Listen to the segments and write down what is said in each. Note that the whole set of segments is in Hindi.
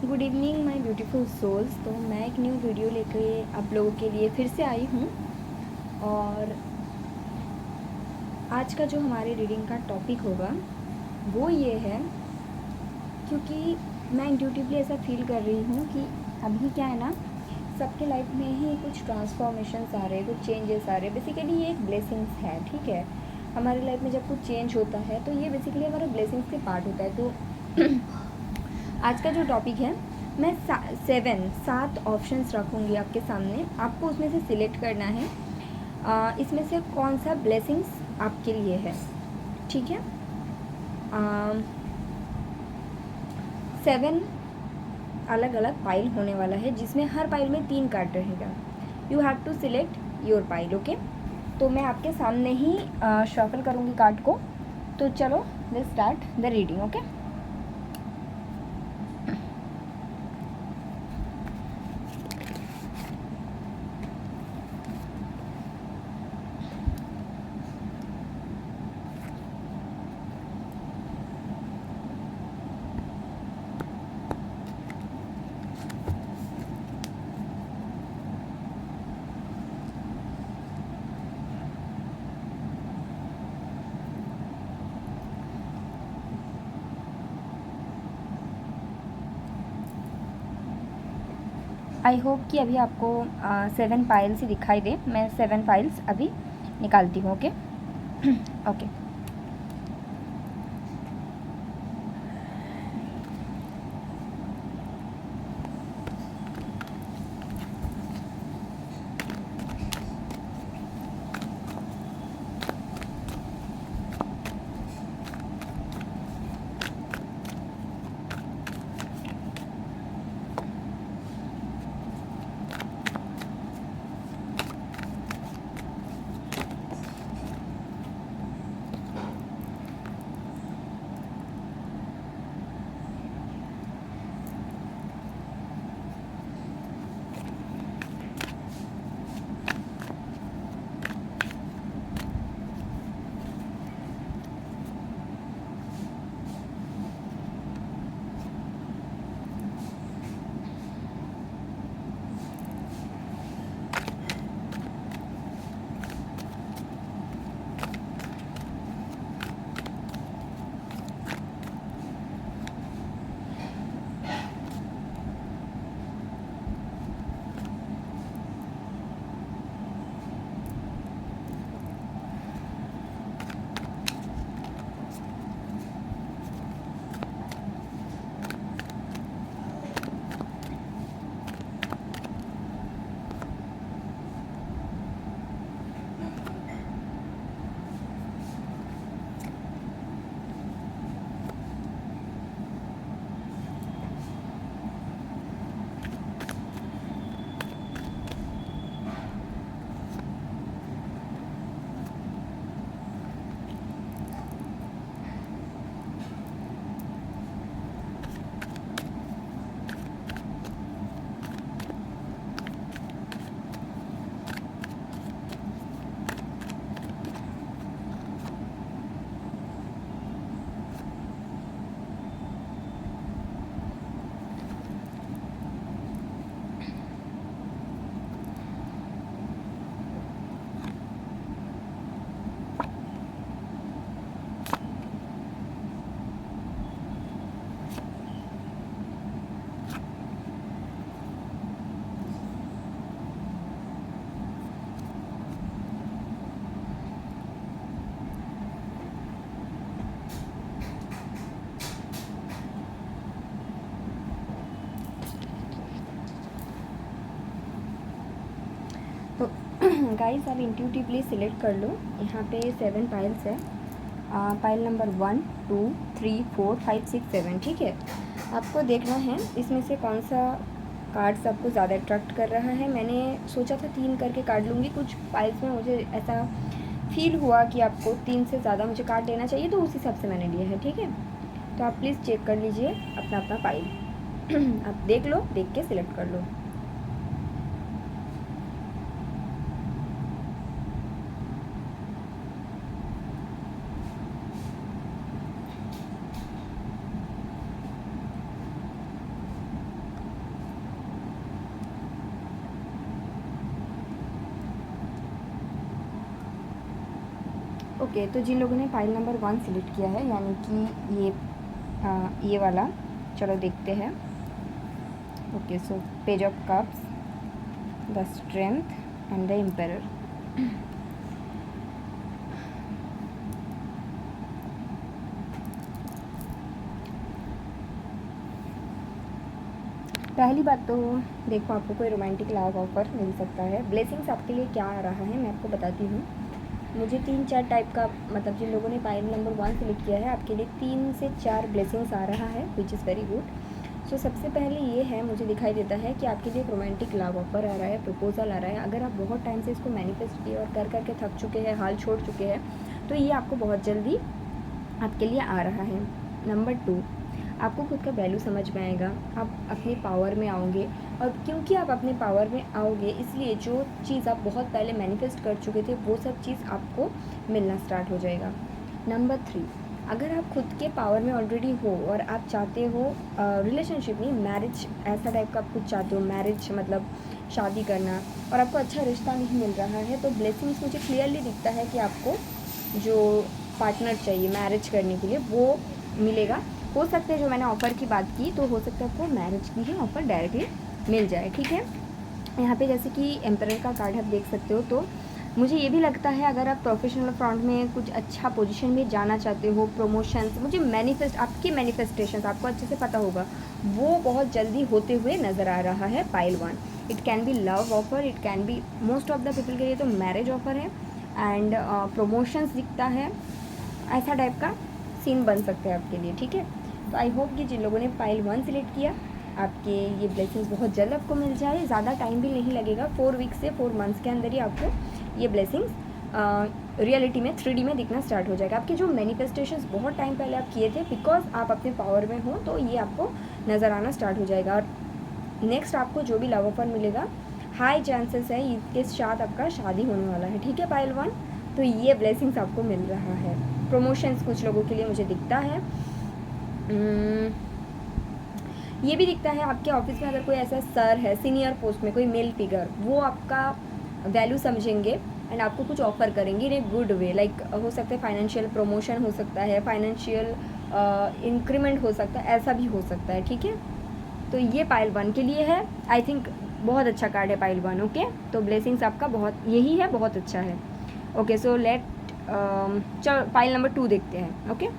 Good evening my beautiful souls. तो मैं एक न्यू वीडियो लेके आप लोगों के लिए फिर से आई हूँ। और आज का जो हमारे रीडिंग का टॉपिक होगा वो ये है, क्योंकि मैं इंट्यूटिवली ऐसा फील कर रही हूँ कि अभी क्या है ना, सबके लाइफ में ही कुछ ट्रांसफॉर्मेशंस आ रहे हैं, कुछ चेंजेस आ रहे हैं। बेसिकली ये एक ब्लेसिंग्स है, ठीक है। हमारे लाइफ में जब कुछ चेंज होता है तो ये बेसिकली हमारे ब्लेसिंग्स के पार्ट होता है। तो आज का जो टॉपिक है, मैं 7 ऑप्शंस रखूँगी आपके सामने। आपको उसमें से सिलेक्ट करना है इसमें से कौन सा ब्लेसिंग्स आपके लिए है, ठीक है। 7 अलग अलग पाइल होने वाला है, जिसमें हर पाइल में 3 कार्ड रहेगा। You have to select your pile, okay. तो मैं आपके सामने ही शफल करूँगी कार्ड को। तो चलो let's start the reading, okay. I hope कि अभी आपको 7 पाइल्स ही दिखाई दे। मैं 7 पाइल्स अभी निकालती हूँ, ओके। ओके। तो गाइस आप इंट्यूटिवली सिलेक्ट कर लो। यहाँ पे 7 पाइल्स है। पाइल नंबर 1 2 3 4 5 6 7, ठीक है। आपको देखना है इसमें से कौन सा कार्ड्स आपको ज़्यादा अट्रैक्ट कर रहा है। मैंने सोचा था 3 करके कार्ड लूँगी। कुछ पाइल्स में मुझे ऐसा फील हुआ कि आपको 3 से ज़्यादा मुझे कार्ड लेना चाहिए, तो उस हिसाब से मैंने लिया है, ठीक है। तो आप प्लीज़ चेक कर लीजिए अपना अपना पाइल। आप देख लो, देख के सिलेक्ट कर लो। ओके, तो जिन लोगों ने पाइल नंबर 1 सिलेक्ट किया है, यानी कि ये वाला, चलो देखते हैं। Okay, so page of cups, the strength and the emperor. पहली बात तो देखो, आपको कोई रोमांटिक लव ऑफर मिल सकता है। ब्लेसिंग्स आपके लिए क्या आ रहा है मैं आपको बताती हूँ। मुझे 3-4 टाइप का, मतलब जिन लोगों ने पाइल नंबर 1 सिलेक्ट किया है, आपके लिए 3 से 4 ब्लेसिंग्स आ रहा है, विच इज़ वेरी गुड। सो सबसे पहले ये है, मुझे दिखाई देता है कि आपके लिए एक रोमांटिक लव ऑफर आ रहा है, प्रपोजल आ रहा है। अगर आप बहुत टाइम से इसको मैनिफेस्ट किए और कर करके थक चुके हैं, हाल छोड़ चुके हैं, तो ये आपको बहुत जल्दी आपके लिए आ रहा है। नंबर 2, आपको खुद का वैल्यू समझ में आएगा, आप अपने पावर में आओगे, और क्योंकि आप अपने पावर में आओगे इसलिए जो चीज़ आप बहुत पहले मैनिफेस्ट कर चुके थे वो सब चीज़ आपको मिलना स्टार्ट हो जाएगा। नंबर 3, अगर आप खुद के पावर में ऑलरेडी हो और आप चाहते हो रिलेशनशिप नहीं, मैरिज ऐसा टाइप का आप कुछ चाहते हो, मैरिज मतलब शादी करना, और आपको अच्छा रिश्ता नहीं मिल रहा है, तो ब्लेसिंग्स मुझे क्लियरली दिखता है कि आपको जो पार्टनर चाहिए मैरिज करने के लिए वो मिलेगा। हो सकता है जो मैंने ऑफ़र की बात की, तो हो सकता है आपको मैरिज की ही ऑफ़र डायरेक्टली मिल जाए, ठीक है। यहाँ पे जैसे कि एम्परर का कार्ड आप देख सकते हो, तो मुझे ये भी लगता है अगर आप प्रोफेशनल फ्रंट में कुछ अच्छा पोजीशन में जाना चाहते हो, प्रमोशंस, मुझे आपकी मैनिफेस्टेशंस आपको अच्छे से पता होगा, वो बहुत जल्दी होते हुए नज़र आ रहा है pile 1। It can be love offer, it can be, most of the people के लिए तो मैरिज ऑफर है, एंड प्रमोशंस दिखता है, ऐसा टाइप का सीन बन सकता है आपके लिए, ठीक है। तो आई होप कि जिन लोगों ने पाइल 1 सिलेक्ट किया, आपके ये ब्लेसिंग्स बहुत जल्द आपको मिल जाए, ज़्यादा टाइम भी नहीं लगेगा, 4 वीक्स से 4 मंथ्स के अंदर ही आपको ये ब्लेसिंग्स रियलिटी में 3D में दिखना स्टार्ट हो जाएगा। आपके जो मैनिफेस्टेशंस बहुत टाइम पहले आप किए थे, बिकॉज आप अपने पावर में हो, तो ये आपको नज़र आना स्टार्ट हो जाएगा। और नेक्स्ट आपको जो भी लव ऑफर मिलेगा, हाई चांसेस है इसके साथ आपका शादी होने वाला है, ठीक है पाइल 1। तो ये ब्लेसिंग्स आपको मिल रहा है। प्रमोशंस कुछ लोगों के लिए मुझे दिखता है, ये भी दिखता है आपके ऑफिस में अगर कोई ऐसा सर है सीनियर पोस्ट में, कोई मेल फिगर, वो आपका वैल्यू समझेंगे एंड आपको कुछ ऑफर करेंगे इन ए गुड वे। लाइक हो सकता है फाइनेंशियल प्रमोशन हो सकता है, फाइनेंशियल इंक्रीमेंट हो सकता है, ऐसा भी हो सकता है, ठीक है। तो ये पाइल 1 के लिए है। आई थिंक बहुत अच्छा कार्ड है पाइल 1, ओके। तो ब्लेसिंग्स आपका बहुत यही है, बहुत अच्छा है, ओके। सो चलो पाइल नंबर 2 देखते हैं, ओके।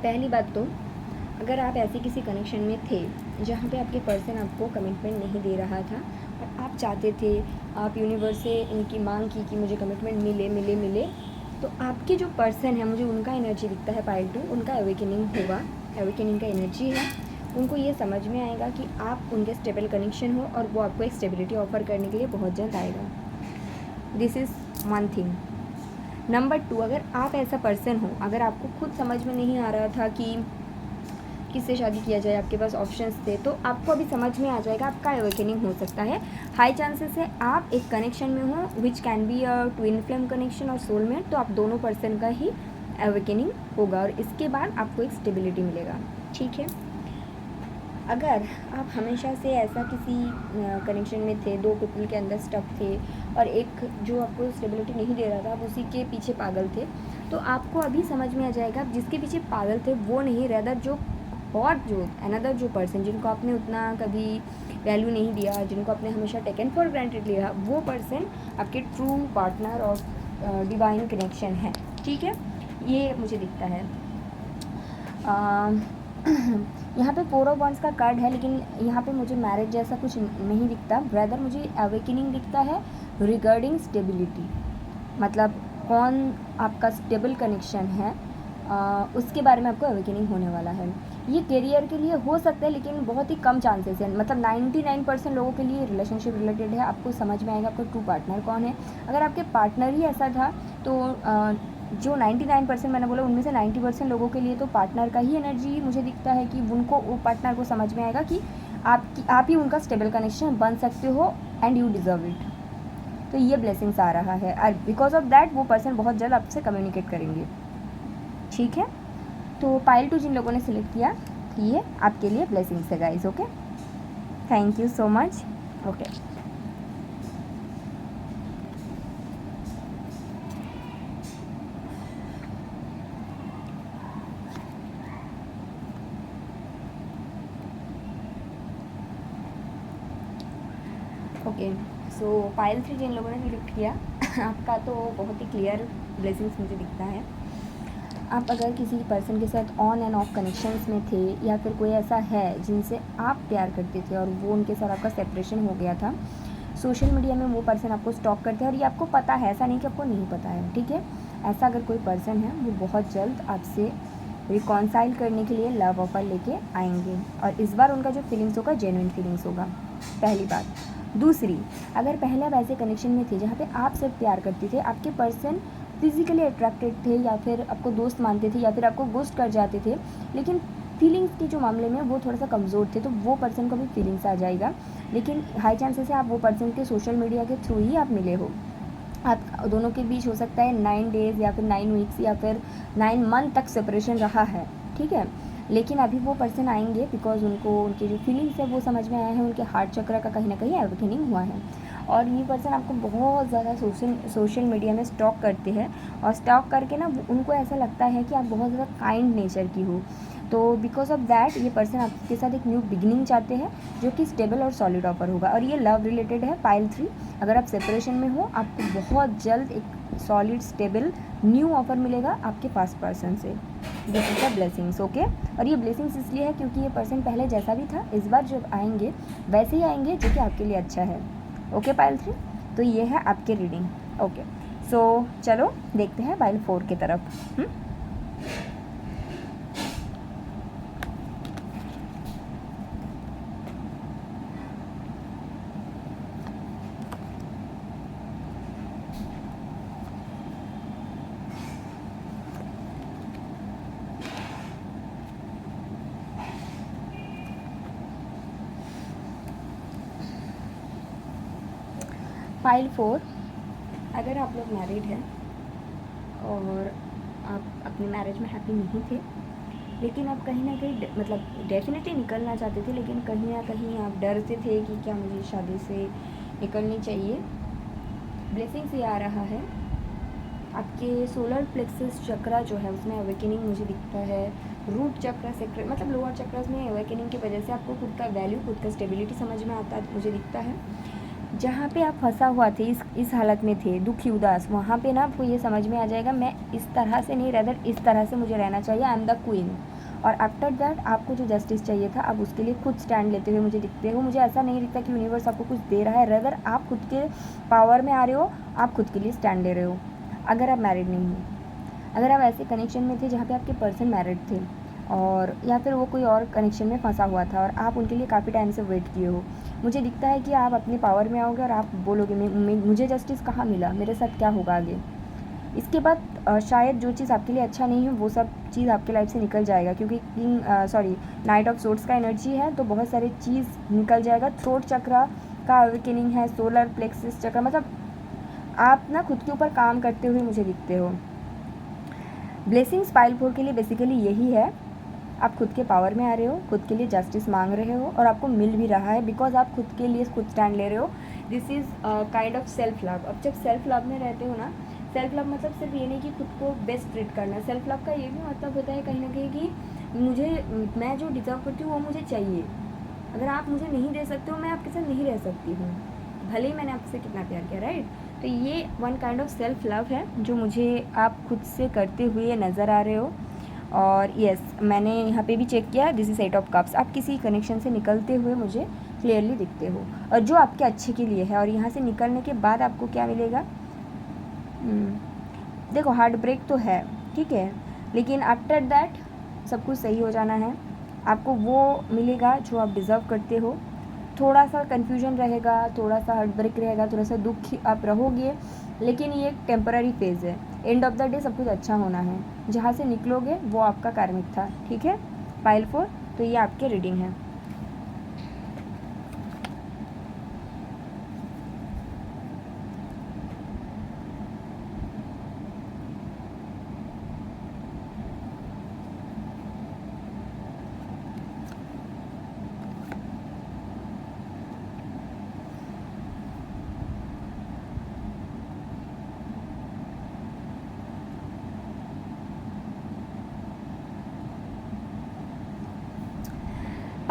पहली बात तो, अगर आप ऐसे किसी कनेक्शन में थे जहाँ पे आपके पर्सन आपको कमिटमेंट नहीं दे रहा था और आप चाहते थे, आप यूनिवर्स से इनकी मांग की कि मुझे कमिटमेंट मिले मिले मिले, तो आपके जो पर्सन है, मुझे उनका एनर्जी दिखता है पाइल 2, उनका अवेकनिंग होगा, अवेकनिंग का एनर्जी है। उनको ये समझ में आएगा कि आप उनके स्टेबल कनेक्शन हो और वो आपको एक स्टेबिलिटी ऑफर करने के लिए बहुत जल्द आएगा। This is one thing. Number 2, अगर आप ऐसा पर्सन हो, अगर आपको खुद समझ में नहीं आ रहा था कि किससे शादी किया जाए, आपके पास ऑप्शंस थे, तो आपको अभी समझ में आ जाएगा, आपका अवेकनिंग हो सकता है। हाई चांसेस है आप एक कनेक्शन में हो which can be a twin flame connection और सोलमेट, तो आप दोनों पर्सन का ही अवेकनिंग होगा और इसके बाद आपको एक स्टेबिलिटी मिलेगा, ठीक है। अगर आप हमेशा से ऐसा किसी कनेक्शन में थे, 2 पीपल के अंदर स्टक थे और एक जो आपको स्टेबिलिटी नहीं दे रहा था, आप उसी के पीछे पागल थे, तो आपको अभी समझ में आ जाएगा जिसके पीछे पागल थे वो नहीं, रेदर जो और जो अनदर जो पर्सन जिनको आपने उतना कभी वैल्यू नहीं दिया, जिनको आपने हमेशा टेकन फॉर ग्रांटेड लिया, वो पर्सन आपके ट्रू पार्टनर और डिवाइन कनेक्शन है, ठीक है। ये मुझे दिखता है। यहाँ पे 4 ऑफ वंस का कार्ड है, लेकिन यहाँ पे मुझे मैरिज जैसा कुछ नहीं दिखता, ब्रदर मुझे अवेकनिंग दिखता है रिगार्डिंग स्टेबिलिटी, मतलब कौन आपका स्टेबल कनेक्शन है, उसके बारे में आपको अवेकनिंग होने वाला है। ये करियर के लिए हो सकता है, लेकिन बहुत ही कम चांसेस है, मतलब 99% लोगों के लिए रिलेशनशिप रिलेटेड है। आपको समझ में आएगा आपका ट्रू पार्टनर कौन है। अगर आपके पार्टनर ही ऐसा था, तो जो 99% मैंने बोला, उनमें से 90% लोगों के लिए तो पार्टनर का ही एनर्जी मुझे दिखता है कि उनको वो पार्टनर को समझ में आएगा कि आप ही उनका स्टेबल कनेक्शन बन सकते हो एंड यू डिज़र्व इट। तो ये ब्लेसिंग्स आ रहा है और बिकॉज ऑफ दैट वो पर्सन बहुत जल्द आपसे कम्युनिकेट करेंगे। ठीक है, तो पाइल 2 जिन लोगों ने सिलेक्ट किया, ये आपके लिए ब्लेसिंग्स है guys. Okay, thank you so much. Okay, okay, so pile 3 जिन लोगों ने सिलेक्ट किया आपका तो बहुत ही क्लियर ब्लेसिंग्स मुझे दिखता है। आप अगर किसी पर्सन के साथ ऑन एंड ऑफ कनेक्शंस में थे या फिर कोई ऐसा है जिनसे आप प्यार करते थे और वो उनके साथ आपका सेपरेशन हो गया था, सोशल मीडिया में वो पर्सन आपको स्टॉक करते हैं और ये आपको पता है, ऐसा नहीं कि आपको नहीं पता है। ठीक है, ऐसा अगर कोई पर्सन है वो बहुत जल्द आपसे रिकॉन्साइल करने के लिए लव ऑफर लेके आएंगे और इस बार उनका जो फीलिंग्स होगा जेन्युइन फीलिंग्स होगा, पहली बात। दूसरी, अगर पहले आप ऐसे कनेक्शन में थे जहाँ पे आप सिर्फ प्यार करते थे, आपके पर्सन फिजिकली अट्रैक्टेड थे या फिर आपको दोस्त मानते थे या फिर आपको गोस्ट कर जाते थे, लेकिन फीलिंग्स के जो मामले में वो थोड़ा सा कमज़ोर थे, तो वो पर्सन को भी फीलिंग्स आ जाएगा। लेकिन हाई चांसेस है आप वो पर्सन के सोशल मीडिया के थ्रू ही आप मिले हो। आप दोनों के बीच हो सकता है 9 डेज़ या फिर 9 वीक्स या फिर 9 मंथ तक सेपरेशन रहा है। ठीक है, लेकिन अभी वो पर्सन आएंगे बिकॉज उनको उनकी जो फीलिंग्स है वो समझ में आया है, उनके हार्ट चक्र का कहीं ना कहीं अवेकनिंग हुआ है और ये पर्सन आपको बहुत ज़्यादा सोशल मीडिया में स्टॉक करते हैं और स्टॉक करके ना उनको ऐसा लगता है कि आप बहुत ज़्यादा काइंड नेचर की हो। तो बिकॉज ऑफ दैट ये पर्सन आपके साथ एक न्यू बिगिनिंग चाहते हैं जो कि स्टेबल और सॉलिड ऑफर होगा और ये लव रिलेटेड है। पाइल 3, अगर आप सेपरेशन में हो आपको बहुत जल्द एक सॉलिड स्टेबल न्यू ऑफर मिलेगा आपके पास्ट पर्सन से। This is the blessings. Okay, और ये ब्लेसिंग्स इसलिए है क्योंकि ये पर्सन पहले जैसा भी था इस बार जब आएंगे वैसे ही आएंगे जो कि आपके लिए अच्छा है। ओके पाइल 3, तो ये है आपके रीडिंग। ओके, सो चलो देखते हैं पाइल 4 की तरफ। पाइल 4, अगर आप लोग मैरिड हैं और आप अपने मैरिज में हैप्पी नहीं थे, लेकिन आप कहीं ना कहीं मतलब डेफिनेटली निकलना चाहते थे, लेकिन कहीं ना कहीं आप डरते थे कि क्या मुझे शादी से निकलनी चाहिए। ब्लेसिंग्स ये आ रहा है, आपके सोलर प्लेक्सस चक्रा जो है उसमें अवेकनिंग मुझे दिखता है। रूट चक्र से मतलब लोअर चक्रस में अवेकनिंग की वजह से आपको खुद का वैल्यू, खुद का स्टेबिलिटी समझ में आता है मुझे दिखता है। जहाँ पे आप फंसा हुआ थे, इस हालत में थे दुखी उदास, वहाँ पे ना आपको ये समझ में आ जाएगा मैं इस तरह से नहीं, रदर इस तरह से मुझे रहना चाहिए, आई एम द क्वीन। और आफ्टर दैट आपको जो जस्टिस चाहिए था आप उसके लिए खुद स्टैंड लेते हुए मुझे दिखते हो। मुझे ऐसा नहीं दिखता कि यूनिवर्स आपको कुछ दे रहा है, रदर आप खुद के पावर में आ रहे हो, आप खुद के लिए स्टैंड ले रहे हो। अगर आप मैरिड नहीं हो, अगर आप ऐसे कनेक्शन में थे जहाँ पे आपके पर्सन मैरिड थे और या फिर वो कोई और कनेक्शन में फंसा हुआ था और आप उनके लिए काफ़ी टाइम से वेट किए हो, मुझे दिखता है कि आप अपने पावर में आओगे और आप बोलोगे मुझे जस्टिस कहाँ मिला, मेरे साथ क्या होगा आगे। इसके बाद शायद जो चीज़ आपके लिए अच्छा नहीं है वो सब चीज़ आपके लाइफ से निकल जाएगा, क्योंकि नाइट ऑफ सोर्ट्स का एनर्जी है तो बहुत सारी चीज़ निकल जाएगा। थ्रोट चक्र का अवेकनिंग है, सोलर प्लेक्सस चक्र, मतलब आप ना खुद के ऊपर काम करते हुए मुझे दिखते हो। ब्लेसिंग्स पाइल 4 के लिए बेसिकली यही है, आप खुद के पावर में आ रहे हो, खुद के लिए जस्टिस मांग रहे हो और आपको मिल भी रहा है बिकॉज आप खुद के लिए खुद स्टैंड ले रहे हो। This is kind of self love. अब जब सेल्फ लव में रहते हो ना, सेल्फ लव मतलब सिर्फ ये नहीं कि खुद को बेस्ट ट्रीट करना, सेल्फ लव का ये भी मतलब होता है कहीं ना कहीं कि मैं जो डिज़र्व करती हूँ वो मुझे चाहिए। अगर आप मुझे नहीं दे सकते हो मैं आपके साथ नहीं रह सकती हूँ, भले ही मैंने आपसे कितना प्यार किया, राइट। तो ये one kind of self love है जो मुझे आप खुद से करते हुए नज़र आ रहे हो। और यस, मैंने यहाँ पे भी चेक किया, दिस इज़ 8 ऑफ कप्स। आप किसी कनेक्शन से निकलते हुए मुझे क्लियरली दिखते हो और जो आपके अच्छे के लिए है। और यहाँ से निकलने के बाद आपको क्या मिलेगा, देखो हार्ट ब्रेक तो है, ठीक है, लेकिन आफ्टर दैट सब कुछ सही हो जाना है। आपको वो मिलेगा जो आप डिज़र्व करते हो। थोड़ा सा कन्फ्यूजन रहेगा, थोड़ा सा हार्ट ब्रेक रहेगा, थोड़ा सा दुख आप रहोगे, लेकिन ये एक टेम्पररी फेज़ है। एंड ऑफ द डे सब कुछ अच्छा होना है, जहाँ से निकलोगे वो आपका कार्मिक था। ठीक है पाइल 4, तो ये आपके रीडिंग है।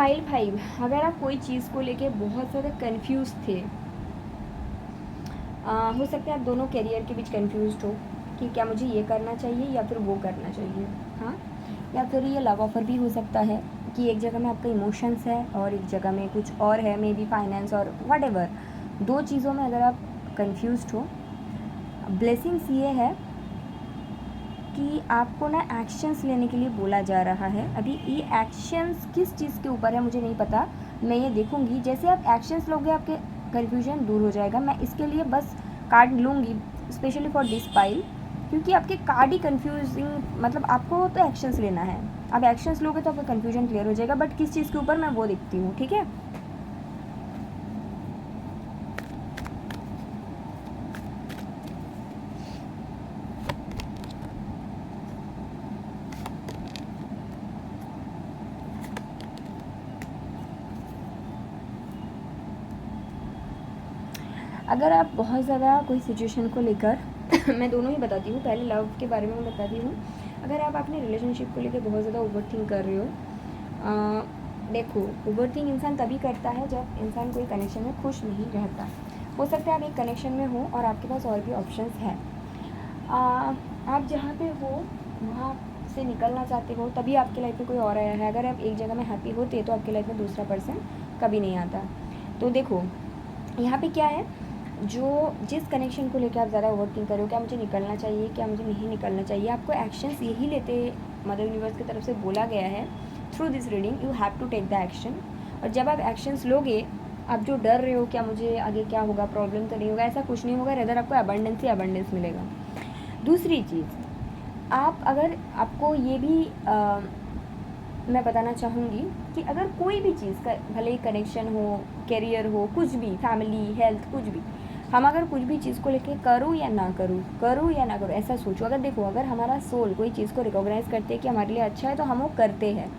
पाइल 5, अगर आप कोई चीज़ को लेके बहुत ज़्यादा कंफ्यूज थे, हो सकता है आप दोनों करियर के बीच कंफ्यूज हो कि क्या मुझे ये करना चाहिए या फिर वो करना चाहिए, हाँ, या फिर ये लव ऑफर भी हो सकता है कि एक जगह में आपका इमोशंस है और एक जगह में कुछ और है, मे बी फाइनेंस और व्हाटएवर। दो चीज़ों में अगर आप कंफ्यूज्ड हो, ब्लेसिंग्स ये है कि आपको ना एक्शंस लेने के लिए बोला जा रहा है। अभी ये एक्शंस किस चीज़ के ऊपर है मुझे नहीं पता, मैं ये देखूंगी। जैसे आप एक्शंस लोगे आपके कन्फ्यूजन दूर हो जाएगा। मैं इसके लिए बस कार्ड लूँगी स्पेशली फॉर दिस पाइल, क्योंकि आपके कार्ड ही कन्फ्यूजिंग, मतलब आपको तो एक्शंस लेना है। आप एक्शंस लोगे तो आपका कन्फ्यूजन क्लियर हो जाएगा, बट किस चीज़ के ऊपर मैं वो देखती हूँ, ठीक है। अगर आप बहुत ज़्यादा कोई सिचुएशन को लेकर मैं दोनों ही बताती हूँ, पहले लव के बारे में बताती हूँ। अगर आप अपने रिलेशनशिप को लेकर बहुत ज़्यादा ओवरथिंक कर रहे हो, देखो, ओवरथिंक इंसान तभी करता है जब इंसान कोई कनेक्शन में खुश नहीं रहता। हो सकता है आप एक कनेक्शन में हो और आपके पास और भी ऑप्शंस हैं, आप जहाँ पे हो वहाँ से निकलना चाहते हो, तभी आपके लाइफ में कोई और आया है। अगर आप एक जगह में हैप्पी होते तो आपके लाइफ में दूसरा पर्सन कभी नहीं आता। तो देखो यहाँ पे क्या है, जो जिस कनेक्शन को लेकर आप ज़्यादा ओवरथिंक करो, क्या मुझे निकलना चाहिए, क्या मुझे नहीं निकलना चाहिए, आपको एक्शंस यही लेते मदर यूनिवर्स की तरफ से बोला गया है through this reading, you have to take the action. और जब आप एक्शंस लोगे, आप जो डर रहे हो क्या मुझे आगे क्या होगा, प्रॉब्लम तो नहीं होगा, ऐसा कुछ नहीं होगा, रेदर आपको अबंडेंस ही अबंडेंस मिलेगा। दूसरी चीज़, आप अगर आपको ये भी मैं बताना चाहूँगी कि अगर कोई भी चीज़ का भले ही कनेक्शन हो, करियर हो, कुछ भी, फैमिली, हेल्थ, कुछ भी, हम अगर कुछ भी चीज़ को लेके करूँ या ना करूँ, करूँ या ना करूँ, ऐसा सोचो। अगर देखो, अगर हमारा सोल कोई चीज़ को रिकॉग्नाइज़ करते हैं कि हमारे लिए अच्छा है तो हम वो करते हैं।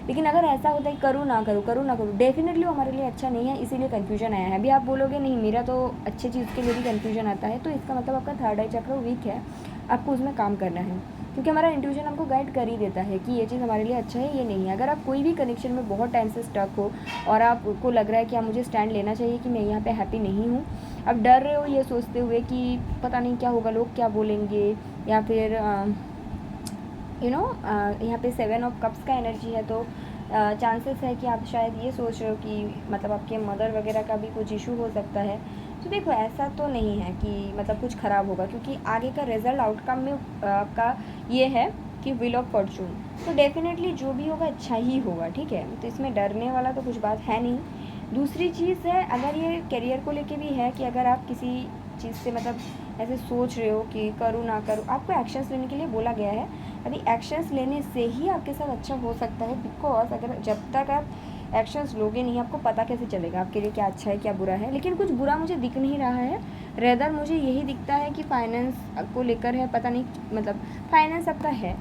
लेकिन अगर ऐसा होता है करूँ ना करूँ, करूँ ना करूँ, डेफिनेटली वो हमारे लिए अच्छा नहीं है, इसीलिए कन्फ्यूजन आया है। अभी आप बोलोगे नहीं मेरा तो अच्छी चीज़ के लिए भी कन्फ्यूजन आता है, तो इसका मतलब आपका थर्ड आई चक्र वीक है, आपको उसमें काम करना है, क्योंकि हमारा इंट्यूशन हमको गाइड कर ही देता है कि ये चीज़ हमारे लिए अच्छा है, ये नहीं है। अगर आप कोई भी कनेक्शन में बहुत टाइम से स्टक हो और आपको लग रहा है कि हाँ मुझे स्टैंड लेना चाहिए कि मैं यहाँ पे हैप्पी नहीं हूँ, अब डर रहे हो ये सोचते हुए कि पता नहीं क्या होगा, लोग क्या बोलेंगे, या फिर यहाँ पे 7 ऑफ कप्स का एनर्जी है, तो चांसेस है कि आप शायद ये सोच रहे हो कि मतलब आपके मदर वगैरह का भी कुछ इशू हो सकता है। तो देखो, ऐसा तो नहीं है कि मतलब कुछ ख़राब होगा, क्योंकि आगे का रिजल्ट आउटकम में का ये है कि व्हील ऑफ फॉर्चून, तो डेफिनेटली जो भी होगा अच्छा ही होगा, ठीक है। तो इसमें डरने वाला तो कुछ बात है नहीं। दूसरी चीज़ है, अगर ये करियर को लेके भी है कि अगर आप किसी चीज़ से मतलब ऐसे सोच रहे हो कि करूँ ना करूँ, आपको एक्शंस लेने के लिए बोला गया है। अभी एक्शंस लेने से ही आपके साथ अच्छा हो सकता है, बिकॉज अगर जब तक आप एक्शंस लोगे नहीं, आपको पता कैसे चलेगा आपके लिए क्या अच्छा है क्या बुरा है। लेकिन कुछ बुरा मुझे दिख नहीं रहा है, रेदर मुझे यही दिखता है कि फाइनेंस को लेकर है, पता नहीं, मतलब फाइनेंस आपका है,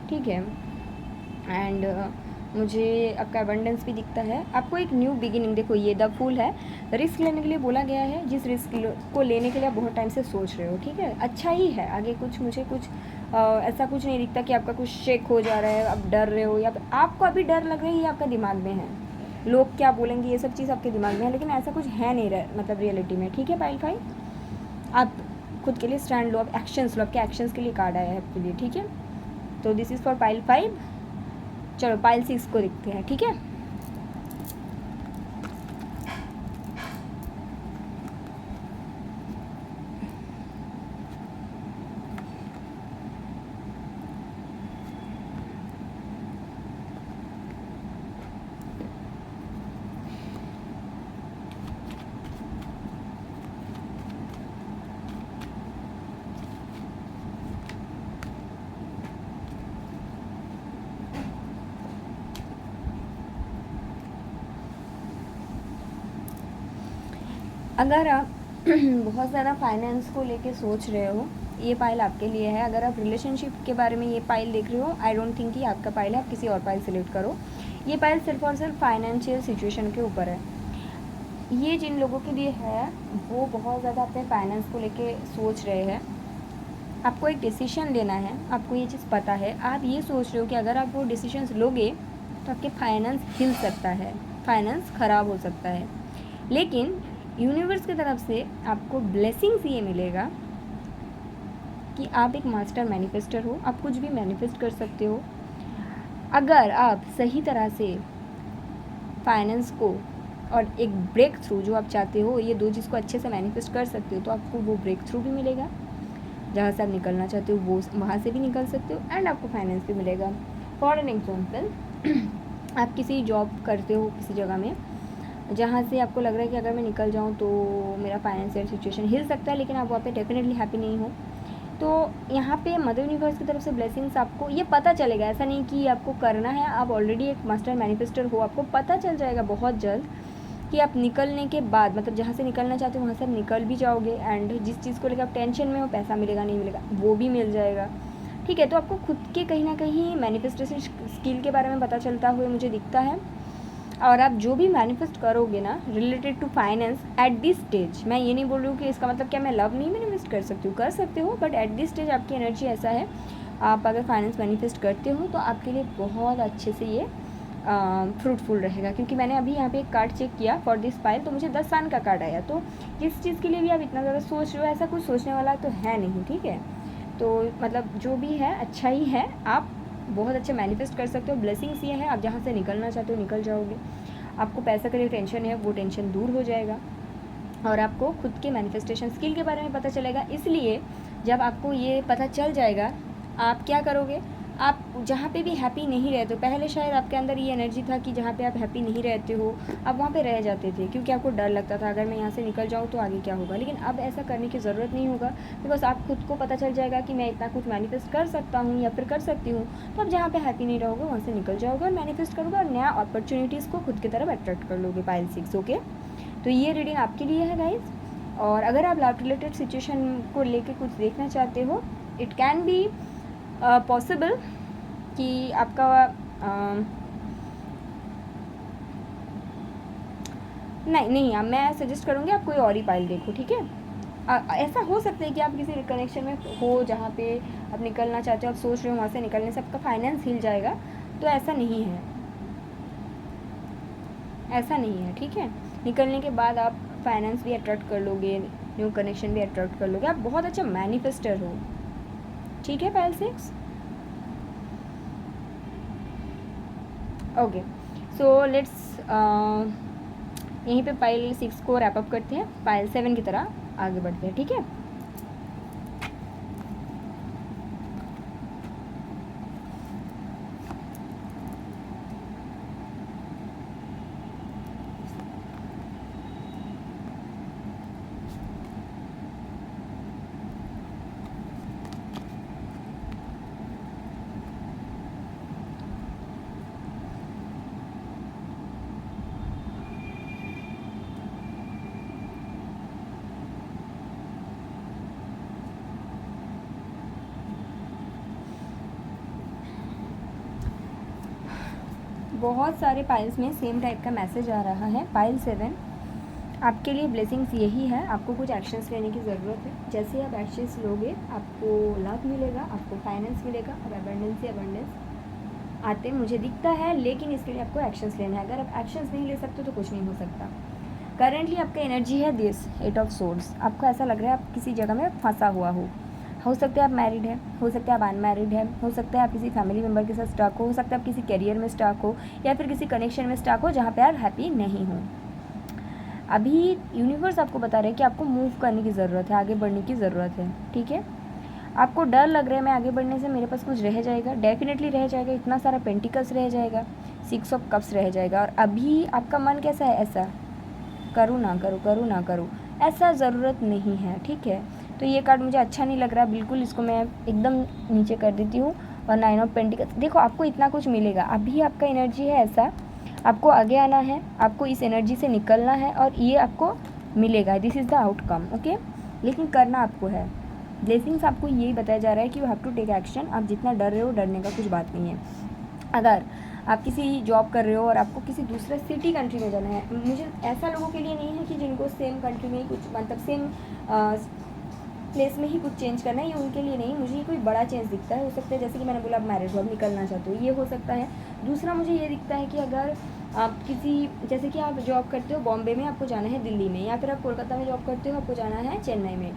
ठीक है, एंड मुझे आपका अबंडेंस भी दिखता है। आपको एक न्यू बिगिनिंग, देखो ये द फूल है, रिस्क लेने के लिए बोला गया है, जिस रिस्क को लेने के लिए आप बहुत टाइम से सोच रहे हो, ठीक है, अच्छा ही है। आगे कुछ मुझे कुछ ऐसा कुछ नहीं दिखता कि आपका कुछ शेक हो जा रहा है, आप डर रहे हो, या आपको अभी डर लग रही है, आपका दिमाग में है, लोग क्या बोलेंगे, ये सब चीज़ आपके दिमाग में है, लेकिन ऐसा कुछ है नहीं मतलब रियलिटी में, ठीक है। पाइल 5, आप खुद के लिए स्टैंड लो, आप एक्शंस लो, आपके एक्शंस के लिए कार्ड आया है आपके लिए, ठीक है। तो दिस इज़ फॉर पाइल 5। चलो पाइल 6 को देखते हैं, ठीक है। अगर आप बहुत ज़्यादा फाइनेंस को लेके सोच रहे हो, ये पाइल आपके लिए है। अगर आप रिलेशनशिप के बारे में ये पाइल देख रहे हो, आई डोंट थिंक कि आपका पाइल है, आप किसी और पाइल सेलेक्ट करो। ये पाइल सिर्फ और सिर्फ फाइनेंशियल सिचुएशन के ऊपर है। ये जिन लोगों के लिए है वो बहुत ज़्यादा अपने फाइनेंस को लेके सोच रहे हैं, आपको एक डिसीजन लेना है, आपको ये चीज़ पता है, आप ये सोच रहे हो कि अगर आप वो डिसीजंस लोगे तो आपके फाइनेंस हिल सकता है, फाइनेंस ख़राब हो सकता है। लेकिन यूनिवर्स की तरफ से आपको ब्लेसिंग्स ये मिलेगा कि आप एक मास्टर मैनिफेस्टर हो, आप कुछ भी मैनिफेस्ट कर सकते हो। अगर आप सही तरह से फाइनेंस को और एक ब्रेक थ्रू जो आप चाहते हो, ये दो चीज़ को अच्छे से मैनिफेस्ट कर सकते हो, तो आपको वो ब्रेक थ्रू भी मिलेगा। जहाँ से आप निकलना चाहते हो वो वहाँ से भी निकल सकते हो, एंड आपको फाइनेंस भी मिलेगा। फॉर एन एग्जाम्पल, आप किसी जॉब करते हो किसी जगह में जहाँ से आपको लग रहा है कि अगर मैं निकल जाऊँ तो मेरा फाइनेंशियल सिचुएशन हिल सकता है, लेकिन आप वहाँ पे डेफिनेटली हैप्पी नहीं हो, तो यहाँ पे मदर यूनिवर्स की तरफ से ब्लेसिंग्स आपको ये पता चलेगा। ऐसा नहीं कि आपको करना है, आप ऑलरेडी एक मास्टर मैनिफेस्टर हो, आपको पता चल जाएगा बहुत जल्द कि आप निकलने के बाद, मतलब जहाँ से निकलना चाहते हो वहाँ से आप निकल भी जाओगे, एंड जिस चीज़ को लेकर आप टेंशन में हो, पैसा मिलेगा नहीं मिलेगा, वो भी मिल जाएगा। ठीक है, तो आपको खुद के कहीं ना कहीं मैनिफेस्टेशन स्किल के बारे में पता चलता हुए मुझे दिखता है। और आप जो भी मैनिफेस्ट करोगे ना related to finance at this stage, मैं ये नहीं बोल रही हूँ कि इसका मतलब क्या मैं लव नहीं मैनिफेस्ट कर सकती हूँ, कर सकते हो, बट एट दिस स्टेज आपकी एनर्जी ऐसा है, आप अगर फाइनेंस मैनिफेस्ट करते हो तो आपके लिए बहुत अच्छे से ये फ्रूटफुल रहेगा। क्योंकि मैंने अभी यहाँ पे एक कार्ड चेक किया फॉर दिस फाइल, तो मुझे 10 सन का कार्ड आया। तो जिस चीज़ के लिए भी आप इतना ज़्यादा सोच रहे हो, ऐसा कुछ सोचने वाला तो है नहीं। ठीक है, तो मतलब जो भी है अच्छा ही है, आप बहुत अच्छे मैनिफेस्ट कर सकते हो। ब्लेसिंग्स ये है, आप जहाँ से निकलना चाहते हो निकल जाओगे, आपको पैसा के लिए टेंशन है वो टेंशन दूर हो जाएगा, और आपको खुद के मैनिफेस्टेशन स्किल के बारे में पता चलेगा। इसलिए जब आपको ये पता चल जाएगा, आप क्या करोगे, आप जहाँ पे भी हैप्पी नहीं रहते हो, पहले शायद आपके अंदर ये एनर्जी था कि जहाँ पे आप हैप्पी नहीं रहते हो आप वहाँ पे रह जाते थे, क्योंकि आपको डर लगता था अगर मैं यहाँ से निकल जाऊँ तो आगे क्या होगा। लेकिन अब ऐसा करने की ज़रूरत नहीं होगा, बिकॉज आप खुद को पता चल जाएगा कि मैं इतना कुछ मैनिफेस्ट कर सकता हूँ या फिर कर सकती हूँ। तो आप जहाँ पे हैप्पी नहीं रहोगे वहाँ से निकल जाओगे और मैनिफेस्ट करोगे, और नया अपॉर्चुनिटीज़ को खुद की तरफ अट्रैक्ट कर लोगे। Pile 6, okay. तो ये रीडिंग आपके लिए है गाइज। और अगर आप लव रिलेटेड सिचुएशन को लेके कुछ देखना चाहते हो, इट कैन बी पॉसिबल कि आपका नहीं मैं सजेस्ट करूँगी आप कोई और ही पाइल देखो। ठीक है, ऐसा हो सकता है कि आप किसी कनेक्शन में हो जहाँ पे आप निकलना चाहते हो, आप सोच रहे हो वहाँ से निकलने से आपका फाइनेंस हिल जाएगा, तो ऐसा नहीं है, ऐसा नहीं है। ठीक है, निकलने के बाद आप फाइनेंस भी अट्रैक्ट कर लोगे, न्यू कनेक्शन भी अट्रैक्ट कर लोगे, आप बहुत अच्छा मैनिफेस्टर हो। ठीक है पाइल 6, ओके। सो लेट्स यहीं पे पाइल 6 को रैप अप करते हैं, पाइल 7 की तरह आगे बढ़ते हैं। ठीक है, बहुत सारे पाइल्स में सेम टाइप का मैसेज आ रहा है। पाइल 7 आपके लिए ब्लेसिंग्स यही है, आपको कुछ एक्शंस लेने की ज़रूरत है। जैसे आप एक्शंस लोगे आपको लव मिलेगा, आपको फाइनेंस मिलेगा, और अबंडेंस से अबंडेंस आते मुझे दिखता है, लेकिन इसके लिए आपको एक्शंस लेना है। अगर आप एक्शंस नहीं ले सकते तो कुछ नहीं हो सकता। करेंटली आपका एनर्जी है दिस 8 ऑफ सोर्ड्स, आपको ऐसा लग रहा है आप किसी जगह में फंसा हुआ हो सकता है आप मैरिड है, हो सकता है आप अनमैरिड है, हो सकता है आप किसी फैमिली मेम्बर के साथ स्टक हो सकता है आप किसी करियर में स्टक हो, या फिर किसी कनेक्शन में स्टक हो जहाँ पे आप हैप्पी नहीं हो। अभी यूनिवर्स आपको बता रहे हैं कि आपको मूव करने की ज़रूरत है, आगे बढ़ने की ज़रूरत है। ठीक है, आपको डर लग रहा है मैं आगे बढ़ने से मेरे पास कुछ रह जाएगा, डेफिनेटली रह जाएगा, इतना सारा पेंटिकल्स रह जाएगा, 6 ऑफ कप्स रह जाएगा। और अभी आपका मन कैसा है, ऐसा करूँ ना करूँ, करूँ ना करूँ, ऐसा ज़रूरत नहीं है। ठीक है, तो ये कार्ड मुझे अच्छा नहीं लग रहा बिल्कुल, इसको मैं एकदम नीचे कर देती हूँ। और 9 ऑफ पेंटिकल्स, देखो आपको इतना कुछ मिलेगा, अभी आपका एनर्जी है ऐसा, आपको आगे आना है, आपको इस एनर्जी से निकलना है और ये आपको मिलेगा, this is the outcome. Okay, लेकिन करना आपको है। ब्लेसिंग्स आपको यही बताया जा रहा है कि you have to take action. आप जितना डर रहे हो, डरने का कुछ बात नहीं है। अगर आप किसी जॉब कर रहे हो और आपको किसी दूसरे सिटी कंट्री में जाना है, मुझे ऐसा लोगों के लिए नहीं है कि जिनको सेम कंट्री में कुछ मतलब सेम प्लेस में ही कुछ चेंज करना है, ये उनके लिए नहीं, मुझे ये कोई बड़ा चेंज दिखता है। हो सकता है जैसे कि मैंने बोला आप मैरिड हो, अब निकलना चाहते हो, ये हो सकता है। दूसरा मुझे ये दिखता है कि अगर आप किसी, जैसे कि आप जॉब करते हो बॉम्बे में, आपको जाना है दिल्ली में, या फिर आप कोलकाता में जॉब करते हो, आपको जाना है चेन्नई में,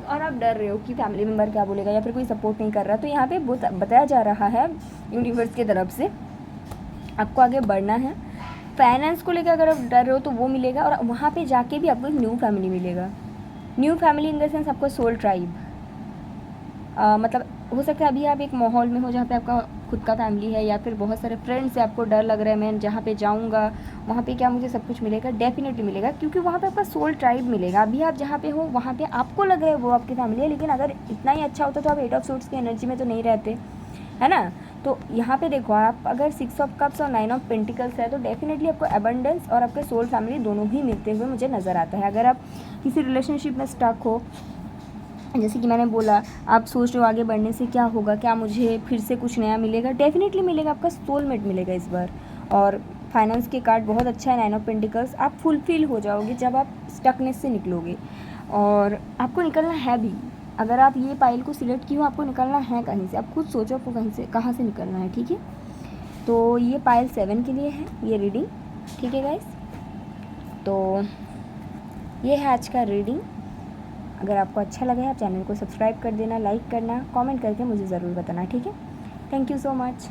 और आप डर रहे हो कि फैमिली मेम्बर क्या बोलेगा या फिर कोई सपोर्ट नहीं कर रहा, तो यहाँ पे बताया जा रहा है यूनिवर्स की तरफ से आपको आगे बढ़ना है। फाइनेंस को लेकर अगर आप डर रहे हो तो वो मिलेगा, और वहाँ पे जाके भी आपको एक न्यू फैमिली मिलेगा। New family in the sense आपको सोल ट्राइब, मतलब हो सकता है अभी आप एक माहौल में हो जहाँ पे आपका खुद का फैमिली है, या फिर बहुत सारे फ्रेंड्स से आपको डर लग रहा है मैं जहाँ पे जाऊँगा वहाँ पे क्या मुझे सब कुछ मिलेगा। डेफिनेटली मिलेगा, क्योंकि वहाँ पे आपका सोल ट्राइब मिलेगा। अभी आप जहाँ पे हो वहाँ पे आपको लग रहा है वो आपकी फैमिली है, लेकिन अगर इतना ही अच्छा होता तो आप 8 ऑफ सूट्स की एनर्जी में तो नहीं रहते, है ना। तो यहाँ पे देखो, आप अगर 6 ऑफ कप्स और 9 ऑफ पेंटिकल्स है तो डेफिनेटली आपको एबंडेंस और आपके सोल फैमिली दोनों ही मिलते हुए मुझे नज़र आता है। अगर आप किसी रिलेशनशिप में स्टक हो, जैसे कि मैंने बोला, आप सोच रहे हो आगे बढ़ने से क्या होगा, क्या मुझे फिर से कुछ नया मिलेगा, डेफिनेटली मिलेगा, आपका सोलमेट मिलेगा इस बार। और फाइनेंस के कार्ड बहुत अच्छा है, 9 ऑफ पेंटिकल्स, आप फुलफिल हो जाओगे जब आप स्टकनेस से निकलोगे, और आपको निकलना है भी। अगर आप ये पाइल को सिलेक्ट की हो, आपको निकलना है कहीं से, आप खुद सोचो आपको कहीं से कहाँ से निकलना है, ठीक है। तो ये पाइल 7 के लिए है ये रीडिंग, ठीक है गाइस। तो ये है आज का रीडिंग। अगर आपको अच्छा लगा है आप चैनल को सब्सक्राइब कर देना, लाइक करना, कमेंट करके मुझे ज़रूर बताना, ठीक है। Thank you so much.